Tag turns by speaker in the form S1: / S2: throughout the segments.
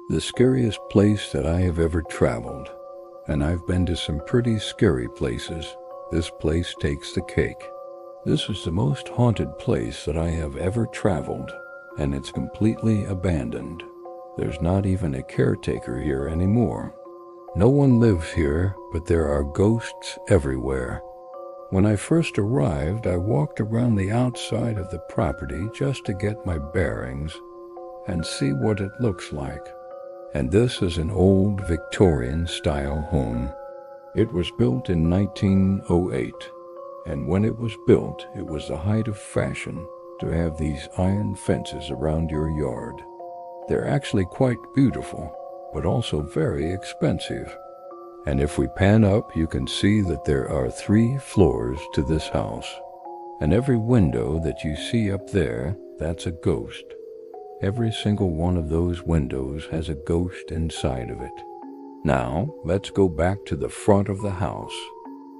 S1: The scariest place that I have ever traveled, and I've been to some pretty scary places, this place takes the cake. This is the most haunted place that I have ever traveled, and it's completely abandoned. There's not even a caretaker here anymore. No one lives here, but there are ghosts everywhere. When I first arrived, I walked around the outside of the property just to get my bearings and see what it looks like. And this is an old Victorian-style home. It was built in 1908, and when it was built, it was the height of fashion to have these iron fences around your yard. They're actually quite beautiful, but also very expensive. And if we pan up, you can see that there are 3 floors to this house. And every window that you see up there, that's a ghost. Every single one of those windows has a ghost inside of it. Now, let's go back to the front of the house.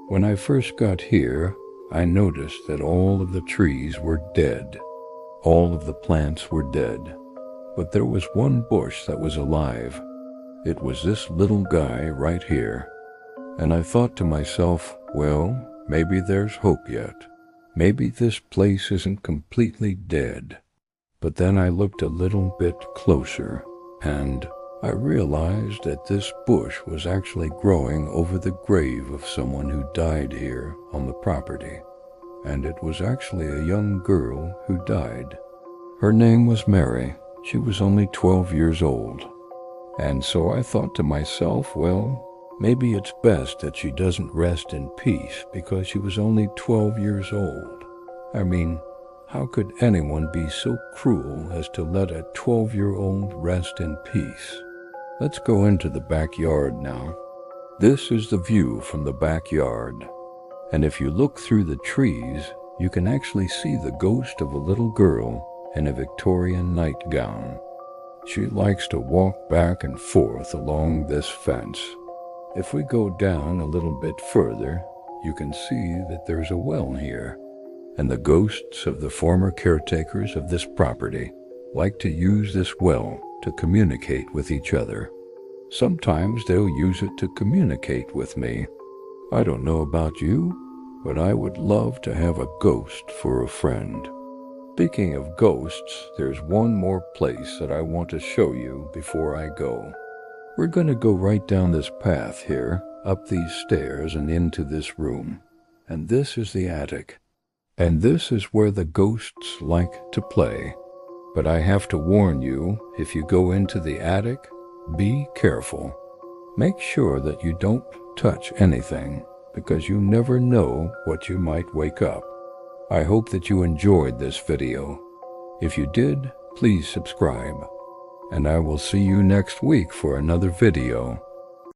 S1: When I first got here, I noticed that all of the trees were dead. All of the plants were dead. But there was one bush that was alive. It was this little guy right here. And I thought to myself, well, maybe there's hope yet. Maybe this place isn't completely dead. But then I looked a little bit closer, and I realized that this bush was actually growing over the grave of someone who died here on the property. And it was actually a young girl who died. Her name was Mary. She was only 12 years old. And so I thought to myself, well, maybe it's best that she doesn't rest in peace because she was only 12 years old. I mean, how could anyone be so cruel as to let a 12-year-old rest in peace? Let's go into the backyard now. This is the view from the backyard. And if you look through the trees, you can actually see the ghost of a little girl in a Victorian nightgown. She likes to walk back and forth along this fence. If we go down a little bit further, you can see that there's a well here. And the ghosts of the former caretakers of this property like to use this well to communicate with each other. Sometimes they'll use it to communicate with me. I don't know about you, but I would love to have a ghost for a friend. Speaking of ghosts, there's one more place that I want to show you before I go. We're going to go right down this path here, up these stairs and into this room. And this is the attic. And this is where the ghosts like to play. But I have to warn you, if you go into the attic, be careful. Make sure that you don't touch anything, because you never know what you might wake up. I hope that you enjoyed this video. If you did, please subscribe. And I will see you next week for another video.